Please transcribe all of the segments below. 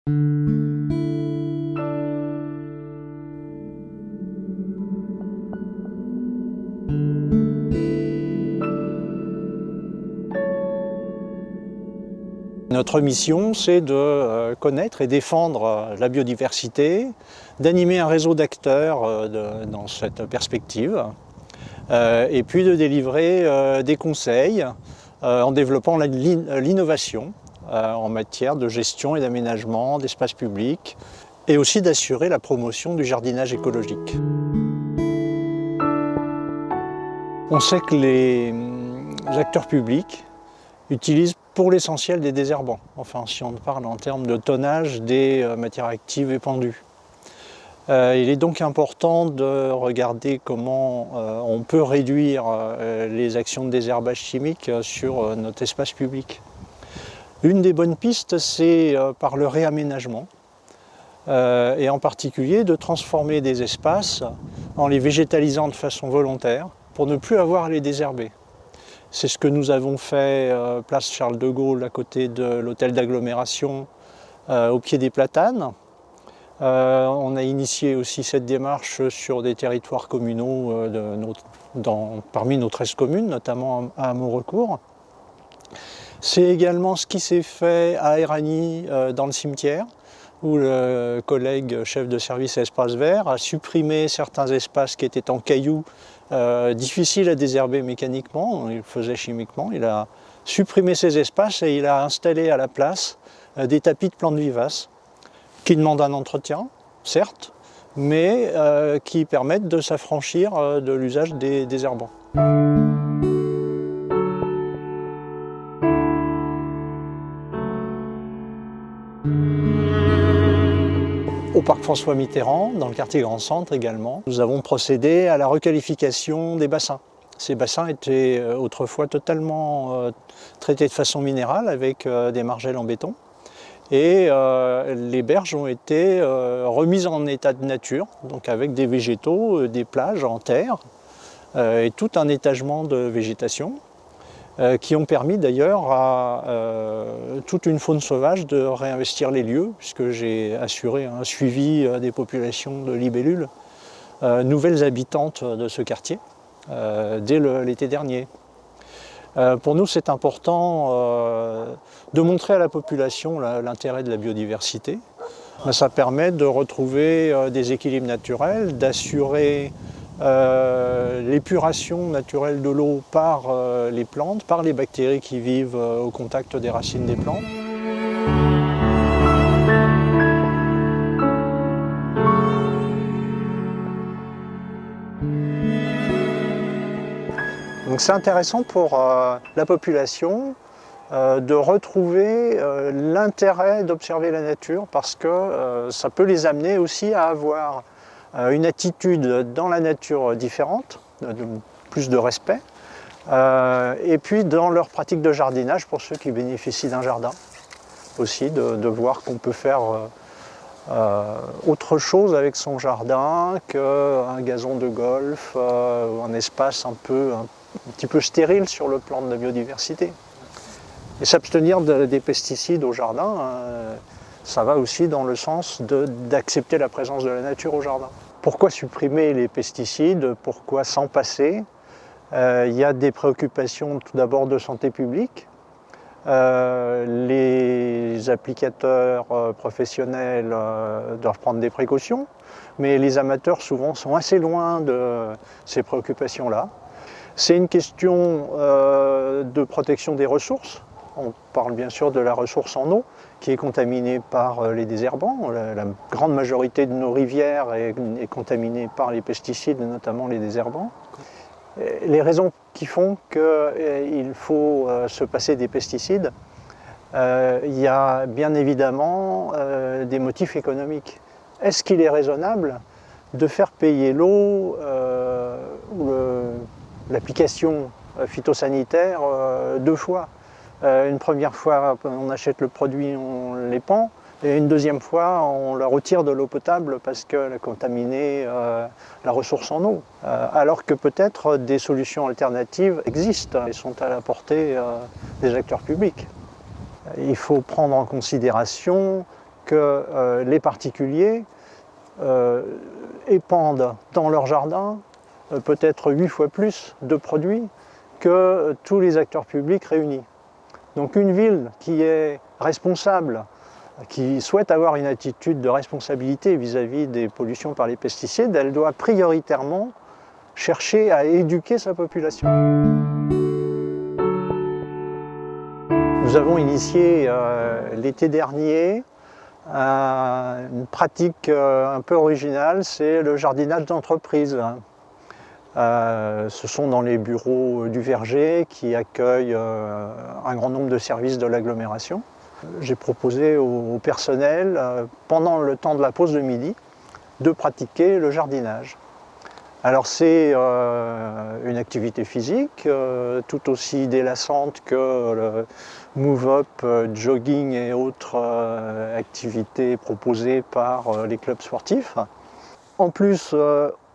Notre mission, c'est de connaître et défendre la biodiversité, d'animer un réseau d'acteurs dans cette perspective, et puis de délivrer des conseils en développant l'innovation en matière de gestion et d'aménagement d'espaces publics, et aussi d'assurer la promotion du jardinage écologique. On sait que les acteurs publics utilisent pour l'essentiel des désherbants, enfin si on parle en termes de tonnage des matières actives épandues. Il est donc important de regarder comment on peut réduire les actions de désherbage chimique sur notre espace public. Une des bonnes pistes, c'est par le réaménagement, et en particulier de transformer des espaces en les végétalisant de façon volontaire pour ne plus avoir à les désherber. C'est ce que nous avons fait place Charles de Gaulle, à côté de l'hôtel d'agglomération, au pied des platanes. On a initié aussi cette démarche sur des territoires communaux parmi nos 13 communes, notamment à Montrecourt. C'est également ce qui s'est fait à Éragny, dans le cimetière, où le collègue chef de service à espace vert a supprimé certains espaces qui étaient en cailloux, difficiles à désherber mécaniquement, il le faisait chimiquement. Il a supprimé ces espaces et il a installé à la place des tapis de plantes vivaces qui demandent un entretien, certes, mais qui permettent de s'affranchir de l'usage des désherbants. Au parc François Mitterrand, dans le quartier Grand Centre également, nous avons procédé à la requalification des bassins. Ces bassins étaient autrefois totalement traités de façon minérale avec des margelles en béton. Et les berges ont été remises en état de nature, donc avec des végétaux, des plages en terre et tout un étagement de végétation qui ont permis d'ailleurs à toute une faune sauvage de réinvestir les lieux, puisque j'ai assuré un suivi des populations de libellules, nouvelles habitantes de ce quartier, dès l'été dernier. Pour nous, c'est important de montrer à la population l'intérêt de la biodiversité. Ça permet de retrouver des équilibres naturels, d'assurer l'épuration naturelle de l'eau par les plantes, par les bactéries qui vivent au contact des racines des plantes. Donc c'est intéressant pour la population de retrouver l'intérêt d'observer la nature, parce que ça peut les amener aussi à avoir une attitude dans la nature différente, plus de respect, et puis dans leur pratique de jardinage, pour ceux qui bénéficient d'un jardin, aussi de voir qu'on peut faire autre chose avec son jardin qu'un gazon de golf, ou un espace un petit peu stérile sur le plan de la biodiversité. Et s'abstenir des pesticides au jardin, ça va aussi dans le sens d'accepter la présence de la nature au jardin. Pourquoi supprimer les pesticides? Pourquoi s'en passer? Il y a des préoccupations tout d'abord de santé publique. Les applicateurs professionnels doivent prendre des précautions, mais les amateurs souvent sont assez loin de ces préoccupations-là. C'est une question de protection des ressources. On parle bien sûr de la ressource en eau, qui est contaminée par les désherbants. La grande majorité de nos rivières est contaminée par les pesticides, notamment les désherbants. Les raisons qui font qu'il faut se passer des pesticides, il y a bien évidemment des motifs économiques. Est-ce qu'il est raisonnable de faire payer l'eau ou l'application phytosanitaire deux fois? Une première fois, on achète le produit, on l'épand, et une deuxième fois, on le retire de l'eau potable parce qu'elle a contaminé la ressource en eau. Alors que peut-être des solutions alternatives existent et sont à la portée des acteurs publics. Il faut prendre en considération que les particuliers épandent dans leur jardin peut-être 8 fois plus de produits que tous les acteurs publics réunis. Donc une ville qui est responsable, qui souhaite avoir une attitude de responsabilité vis-à-vis des pollutions par les pesticides, elle doit prioritairement chercher à éduquer sa population. Nous avons initié l'été dernier une pratique un peu originale, c'est le jardinage d'entreprise. Ce sont dans les bureaux du Verger qui accueillent un grand nombre de services de l'agglomération. J'ai proposé au personnel, pendant le temps de la pause de midi, de pratiquer le jardinage. Alors c'est une activité physique tout aussi délassante que le move-up, jogging et autres activités proposées par les clubs sportifs. En plus,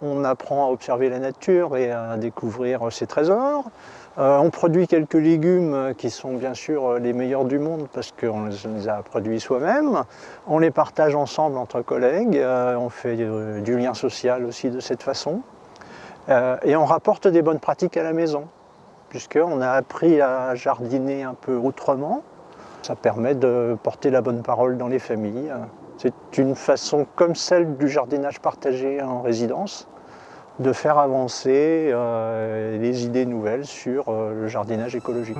on apprend à observer la nature et à découvrir ses trésors. On produit quelques légumes qui sont bien sûr les meilleurs du monde parce qu'on les a produits soi-même. On les partage ensemble entre collègues, on fait du lien social aussi de cette façon. Et on rapporte des bonnes pratiques à la maison, puisqu'on a appris à jardiner un peu autrement. Ça permet de porter la bonne parole dans les familles. C'est une façon, comme celle du jardinage partagé en résidence, de faire avancer les idées nouvelles sur le jardinage écologique.